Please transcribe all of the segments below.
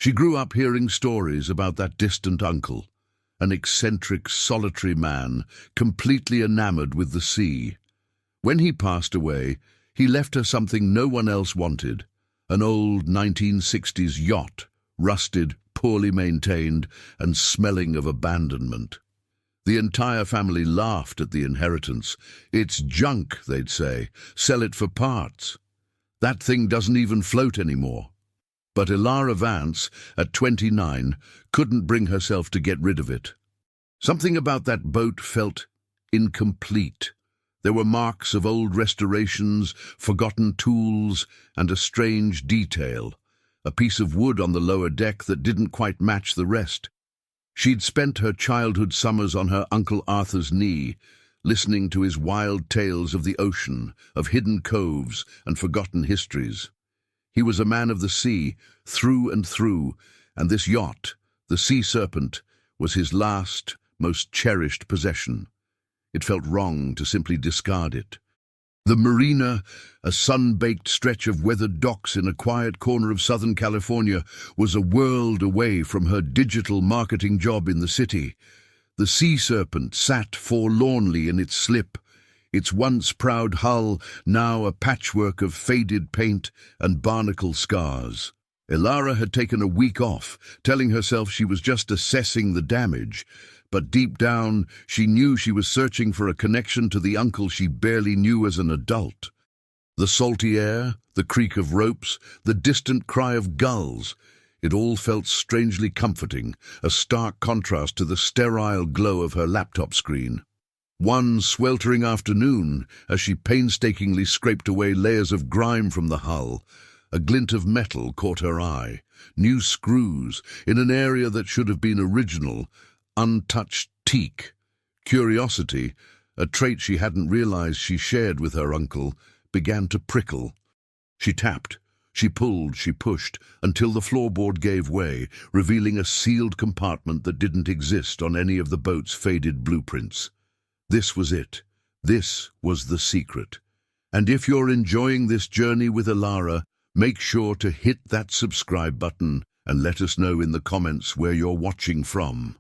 She grew up hearing stories about that distant uncle, an eccentric, solitary man, completely enamored with the sea. When he passed away, he left her something no one else wanted, an old 1960s yacht, rusted, poorly maintained, and smelling of abandonment. The entire family laughed at the inheritance. "It's junk," they'd say. "Sell it for parts. That thing doesn't even float anymore." But Ilara Vance, at 29, couldn't bring herself to get rid of it. Something about that boat felt incomplete. There were marks of old restorations, forgotten tools, and a strange detail, a piece of wood on the lower deck that didn't quite match the rest. She'd spent her childhood summers on her Uncle Arthur's knee, listening to his wild tales of the ocean, of hidden coves and forgotten histories. He was a man of the sea, through and through, and this yacht, the Sea Serpent, was his last, most cherished possession. It felt wrong to simply discard it. The marina, a sun-baked stretch of weathered docks in a quiet corner of Southern California, was a world away from her digital marketing job in the city. The Sea Serpent sat forlornly in its slip, its once proud hull now a patchwork of faded paint and barnacle scars. Ilara had taken a week off, telling herself she was just assessing the damage, but deep down she knew she was searching for a connection to the uncle she barely knew as an adult. The salty air, the creak of ropes, the distant cry of gulls, it all felt strangely comforting, a stark contrast to the sterile glow of her laptop screen. One sweltering afternoon, as she painstakingly scraped away layers of grime from the hull, a glint of metal caught her eye. New screws, in an area that should have been original, untouched teak. Curiosity, a trait she hadn't realized she shared with her uncle, began to prickle. She tapped, she pulled, she pushed, until the floorboard gave way, revealing a sealed compartment that didn't exist on any of the boat's faded blueprints. This was it. This was the secret. And if you're enjoying this journey with Ilara, make sure to hit that subscribe button and let us know in the comments where you're watching from.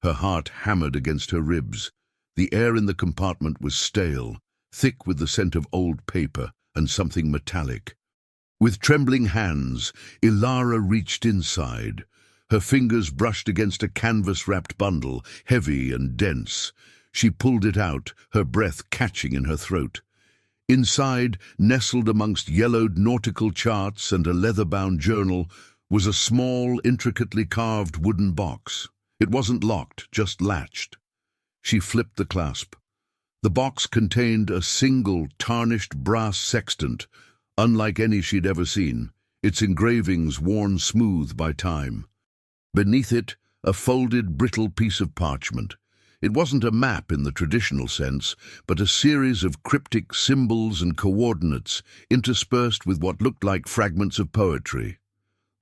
Her heart hammered against her ribs. The air in the compartment was stale, thick with the scent of old paper and something metallic. With trembling hands, Ilara reached inside. Her fingers brushed against a canvas-wrapped bundle, heavy and dense. She pulled it out, her breath catching in her throat. Inside, nestled amongst yellowed nautical charts and a leather-bound journal, was a small, intricately carved wooden box. It wasn't locked, just latched. She flipped the clasp. The box contained a single, tarnished brass sextant, unlike any she'd ever seen, its engravings worn smooth by time. Beneath it, a folded, brittle piece of parchment. It wasn't a map in the traditional sense, but a series of cryptic symbols and coordinates interspersed with what looked like fragments of poetry.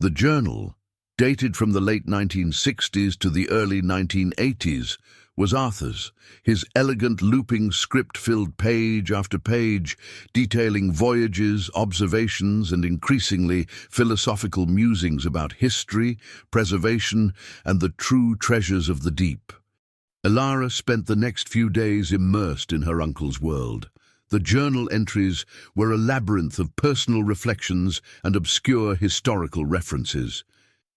The journal, dated from the late 1960s to the early 1980s, was Arthur's, his elegant looping script filled page after page, detailing voyages, observations, and increasingly philosophical musings about history, preservation, and the true treasures of the deep. Ilara spent the next few days immersed in her uncle's world. The journal entries were a labyrinth of personal reflections and obscure historical references.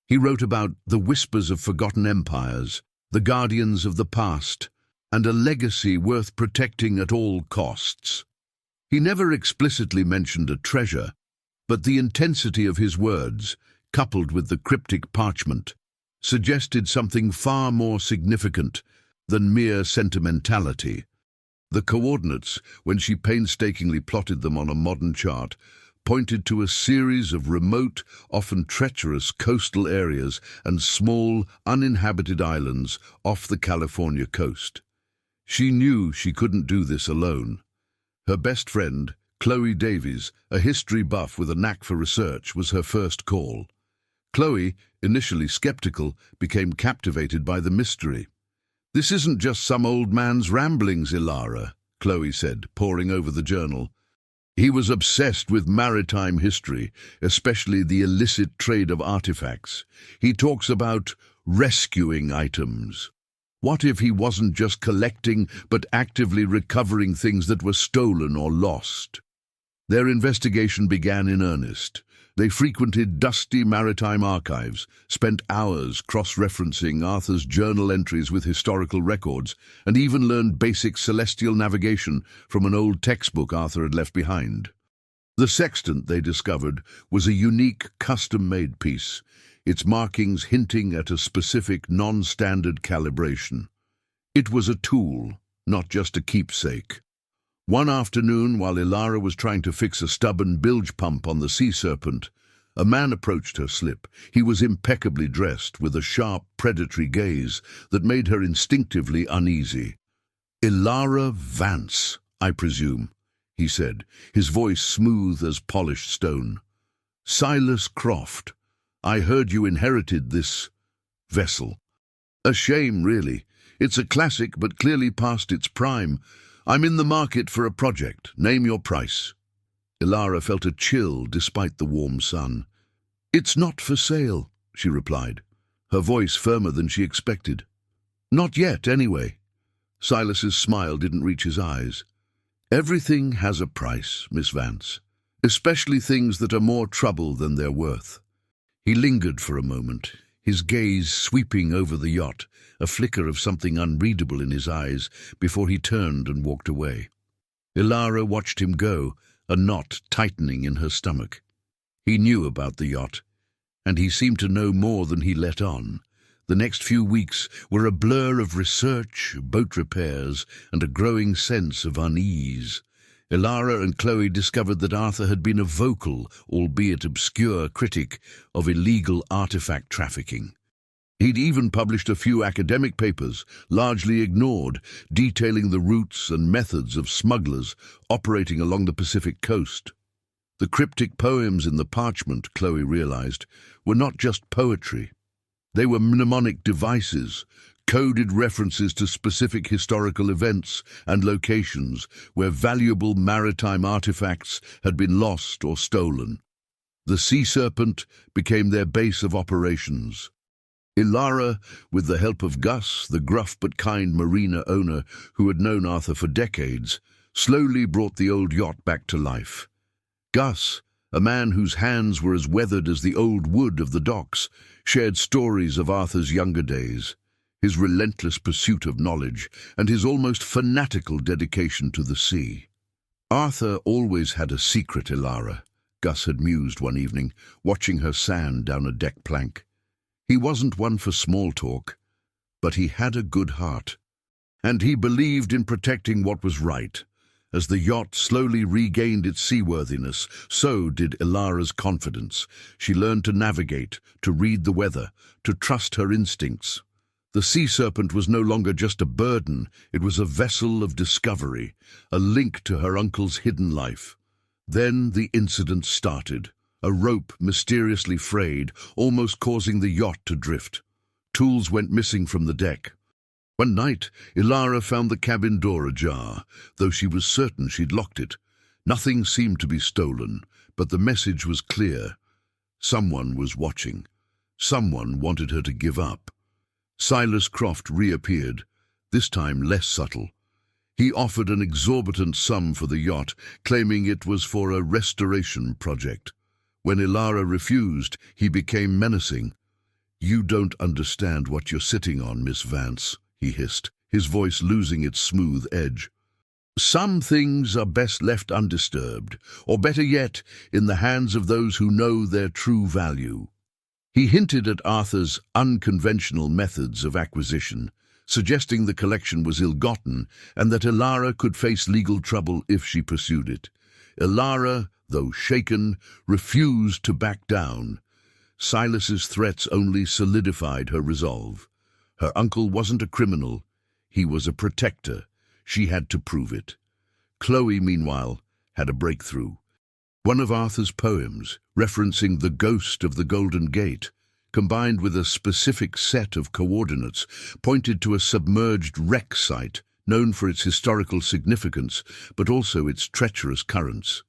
He wrote about the whispers of forgotten empires, the guardians of the past, and a legacy worth protecting at all costs. He never explicitly mentioned a treasure, but the intensity of his words, coupled with the cryptic parchment, suggested something far more significant than mere sentimentality. The coordinates, when she painstakingly plotted them on a modern chart, pointed to a series of remote, often treacherous coastal areas and small, uninhabited islands off the California coast. She knew she couldn't do this alone. Her best friend, Chloe Davies, a history buff with a knack for research, was her first call. Chloe, initially skeptical, became captivated by the mystery. "This isn't just some old man's ramblings, Ilara," Chloe said, poring over the journal. He was obsessed with maritime history, especially the illicit trade of artifacts. He talks about rescuing items. What if he wasn't just collecting, but actively recovering things that were stolen or lost? Their investigation began in earnest. They frequented dusty maritime archives, spent hours cross-referencing Arthur's journal entries with historical records, and even learned basic celestial navigation from an old textbook Arthur had left behind. The sextant, they discovered, was a unique, custom-made piece, its markings hinting at a specific, non-standard calibration. It was a tool, not just a keepsake. One afternoon, while Ilara was trying to fix a stubborn bilge pump on the Sea Serpent, a man approached her slip. He was impeccably dressed, with a sharp, predatory gaze that made her instinctively uneasy. "Ilara Vance, I presume," he said, his voice smooth as polished stone. "Silas Croft, I heard you inherited this vessel. A shame, really. It's a classic, but clearly past its prime. I'm in the market for a project. Name your price." Ilara felt a chill despite the warm sun. "It's not for sale," she replied, her voice firmer than she expected. "Not yet, anyway." Silas's smile didn't reach his eyes. "Everything has a price, Miss Vance, especially things that are more trouble than they're worth." He lingered for a moment, his gaze sweeping over the yacht, a flicker of something unreadable in his eyes, before he turned and walked away. Ilara watched him go, a knot tightening in her stomach. He knew about the yacht, and he seemed to know more than he let on. The next few weeks were a blur of research, boat repairs, and a growing sense of unease. Ilara and Chloe discovered that Arthur had been a vocal, albeit obscure, critic of illegal artifact trafficking. He'd even published a few academic papers, largely ignored, detailing the routes and methods of smugglers operating along the Pacific coast. The cryptic poems in the parchment, Chloe realized, were not just poetry. They were mnemonic devices, coded references to specific historical events and locations where valuable maritime artifacts had been lost or stolen. The Sea Serpent became their base of operations. Ilara, with the help of Gus, the gruff but kind marina owner who had known Arthur for decades, slowly brought the old yacht back to life. Gus, a man whose hands were as weathered as the old wood of the docks, shared stories of Arthur's younger days, his relentless pursuit of knowledge, and his almost fanatical dedication to the sea. "Arthur always had a secret, Ilara," Gus had mused one evening, watching her sand down a deck plank. "He wasn't one for small talk, but he had a good heart. And he believed in protecting what was right. As the yacht slowly regained its seaworthiness, so did Ilara's confidence. She learned to navigate, to read the weather, to trust her instincts. The Sea Serpent was no longer just a burden, it was a vessel of discovery, a link to her uncle's hidden life. Then the incident started. A rope mysteriously frayed, almost causing the yacht to drift. Tools went missing from the deck. One night, Ilara found the cabin door ajar, though she was certain she'd locked it. Nothing seemed to be stolen, but the message was clear. Someone was watching. Someone wanted her to give up. Silas Croft reappeared, this time less subtle. He offered an exorbitant sum for the yacht, claiming it was for a restoration project. When Ilara refused, he became menacing. "You don't understand what you're sitting on, Miss Vance," he hissed, his voice losing its smooth edge. "Some things are best left undisturbed, or better yet, in the hands of those who know their true value." He hinted at Arthur's unconventional methods of acquisition, suggesting the collection was ill-gotten and that Ilara could face legal trouble if she pursued it. Ilara, though shaken, refused to back down. Silas's threats only solidified her resolve. Her uncle wasn't a criminal, he was a protector. She had to prove it. Chloe, meanwhile, had a breakthrough. One of Arthur's poems, referencing the ghost of the Golden Gate, combined with a specific set of coordinates, pointed to a submerged wreck site known for its historical significance, but also its treacherous currents.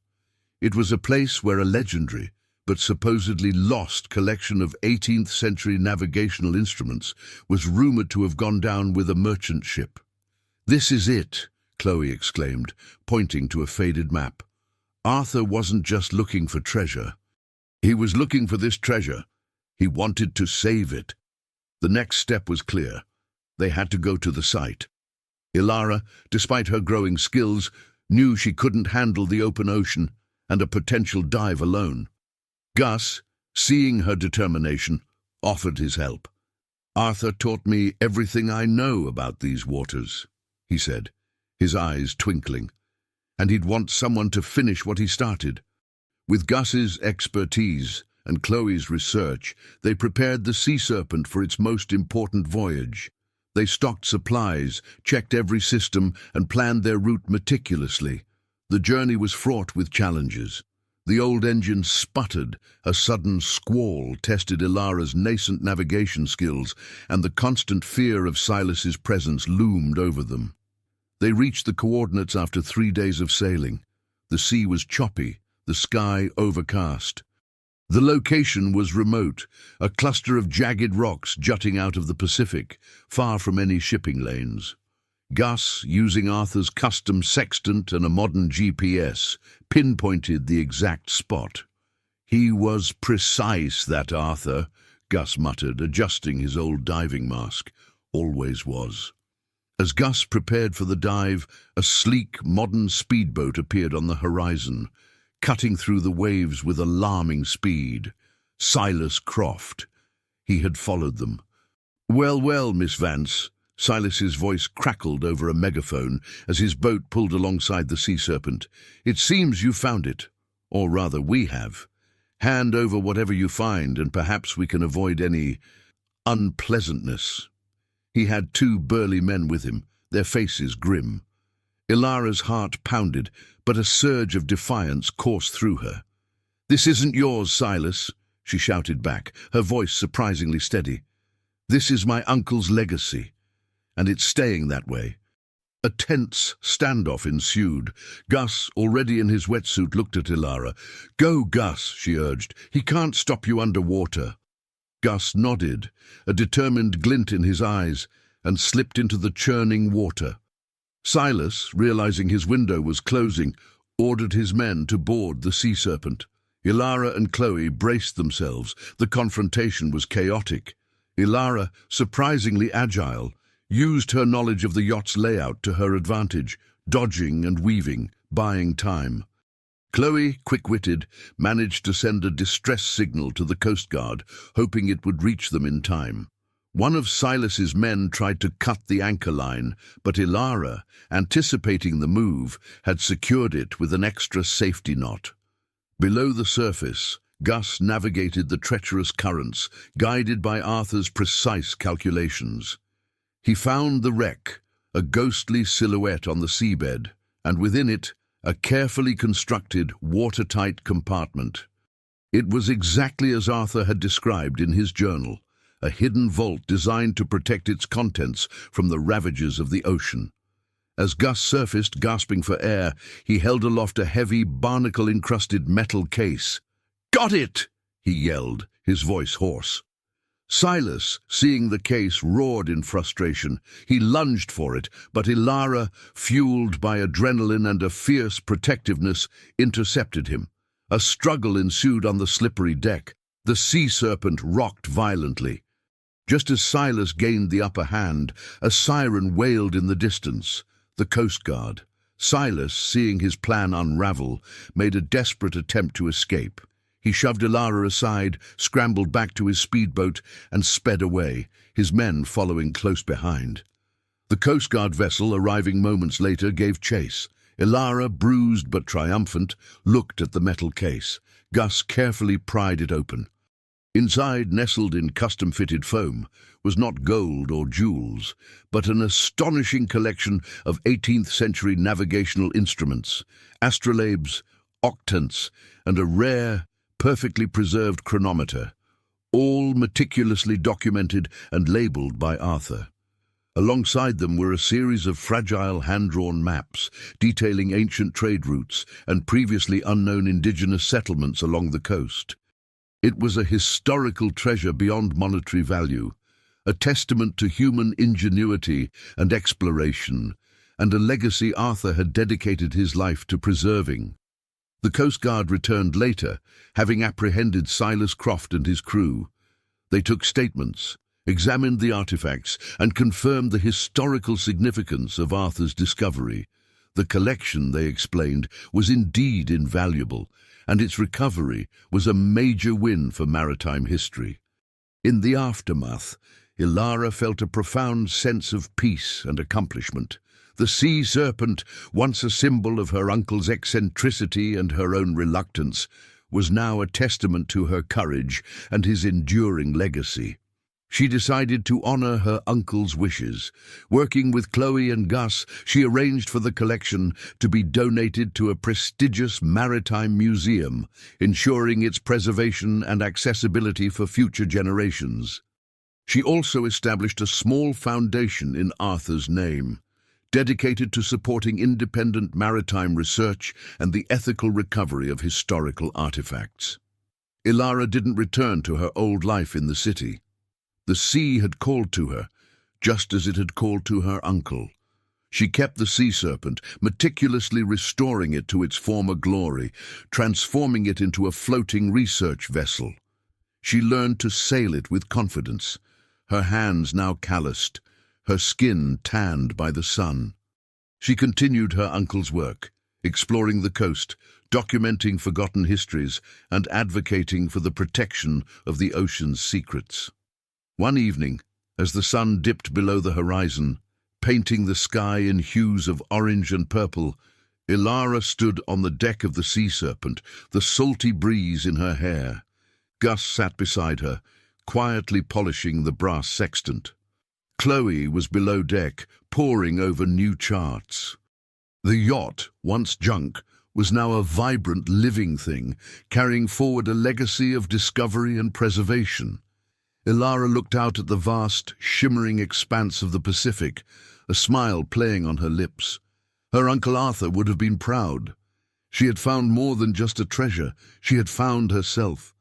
It was a place where a legendary, but supposedly lost collection of 18th century navigational instruments was rumored to have gone down with a merchant ship. "This is it," Chloe exclaimed, pointing to a faded map. Arthur wasn't just looking for treasure. He was looking for this treasure. He wanted to save it. The next step was clear. They had to go to the site. Ilara, despite her growing skills, knew she couldn't handle the open ocean and a potential dive alone. Gus, seeing her determination, offered his help. "Arthur taught me everything I know about these waters," he said, his eyes twinkling, "and he'd want someone to finish what he started." With Gus's expertise and Chloe's research, they prepared the Sea Serpent for its most important voyage. They stocked supplies, checked every system, and planned their route meticulously. The journey was fraught with challenges. The old engine sputtered, a sudden squall tested Ilara's nascent navigation skills, and the constant fear of Silas's presence loomed over them. They reached the coordinates after 3 days of sailing. The sea was choppy, the sky overcast. The location was remote, a cluster of jagged rocks jutting out of the Pacific, far from any shipping lanes. Gus, using Arthur's custom sextant and a modern GPS, pinpointed the exact spot. "He was precise, that Arthur," Gus muttered, adjusting his old diving mask. "Always was." As Gus prepared for the dive, a sleek, modern speedboat appeared on the horizon, cutting through the waves with alarming speed. Silas Croft. He had followed them. "Well, well, Miss Vance." Silas's voice crackled over a megaphone as his boat pulled alongside the Sea Serpent. "It seems you found it. Or rather, we have. Hand over whatever you find, and perhaps we can avoid any unpleasantness." He had 2 burly men with him, their faces grim. Ilara's heart pounded, but a surge of defiance coursed through her. "This isn't yours, Silas," she shouted back, her voice surprisingly steady. "This is my uncle's legacy, and it's staying that way." A tense standoff ensued. Gus, already in his wetsuit, looked at Ilara. "Go, Gus," she urged. "He can't stop you underwater." Gus nodded, a determined glint in his eyes, and slipped into the churning water. Silas, realizing his window was closing, ordered his men to board the Sea Serpent. Ilara and Chloe braced themselves. The confrontation was chaotic. Ilara, surprisingly agile, used her knowledge of the yacht's layout to her advantage, dodging and weaving, buying time. Chloe, quick-witted, managed to send a distress signal to the Coast Guard, hoping it would reach them in time. One of Silas's men tried to cut the anchor line, but Ilara, anticipating the move, had secured it with an extra safety knot. Below the surface, Gus navigated the treacherous currents, guided by Arthur's precise calculations. He found the wreck, a ghostly silhouette on the seabed, and within it, a carefully constructed, watertight compartment. It was exactly as Arthur had described in his journal, a hidden vault designed to protect its contents from the ravages of the ocean. As Gus surfaced, gasping for air, he held aloft a heavy, barnacle-encrusted metal case. "Got it!" he yelled, his voice hoarse. Silas, seeing the case, roared in frustration. He lunged for it, but Ilara, fueled by adrenaline and a fierce protectiveness, intercepted him. A struggle ensued on the slippery deck. The Sea Serpent rocked violently. Just as Silas gained the upper hand, a siren wailed in the distance. The Coast Guard. Silas, seeing his plan unravel, made a desperate attempt to escape. He shoved Ilara aside, scrambled back to his speedboat, and sped away, his men following close behind. The Coast Guard vessel, arriving moments later, gave chase. Ilara, bruised but triumphant, looked at the metal case. Gus carefully pried it open. Inside, nestled in custom-fitted foam, was not gold or jewels, but an astonishing collection of 18th century navigational instruments, astrolabes, octants, and a rare, perfectly preserved chronometer, all meticulously documented and labeled by Arthur. Alongside them were a series of fragile hand-drawn maps detailing ancient trade routes and previously unknown indigenous settlements along the coast. It was a historical treasure beyond monetary value, a testament to human ingenuity and exploration, and a legacy Arthur had dedicated his life to preserving. The Coast Guard returned later, having apprehended Silas Croft and his crew. They took statements, examined the artifacts, and confirmed the historical significance of Arthur's discovery. The collection, they explained, was indeed invaluable, and its recovery was a major win for maritime history. In the aftermath, Ilara felt a profound sense of peace and accomplishment. The sea serpent, once a symbol of her uncle's eccentricity and her own reluctance, was now a testament to her courage and his enduring legacy. She decided to honor her uncle's wishes. Working with Chloe and Gus, she arranged for the collection to be donated to a prestigious maritime museum, ensuring its preservation and accessibility for future generations. She also established a small foundation in Arthur's name, dedicated to supporting independent maritime research and the ethical recovery of historical artifacts. Ilara didn't return to her old life in the city. The sea had called to her, just as it had called to her uncle. She kept the sea serpent, meticulously restoring it to its former glory, transforming it into a floating research vessel. She learned to sail it with confidence, her hands now calloused, her skin tanned by the sun. She continued her uncle's work, exploring the coast, documenting forgotten histories, and advocating for the protection of the ocean's secrets. One evening, as the sun dipped below the horizon, painting the sky in hues of orange and purple, Ilara stood on the deck of the sea serpent, the salty breeze in her hair. Gus sat beside her, quietly polishing the brass sextant. Chloe was below deck, poring over new charts. The yacht, once junk, was now a vibrant living thing, carrying forward a legacy of discovery and preservation. Ilara looked out at the vast, shimmering expanse of the Pacific, a smile playing on her lips. Her Uncle Arthur would have been proud. She had found more than just a treasure. She had found herself.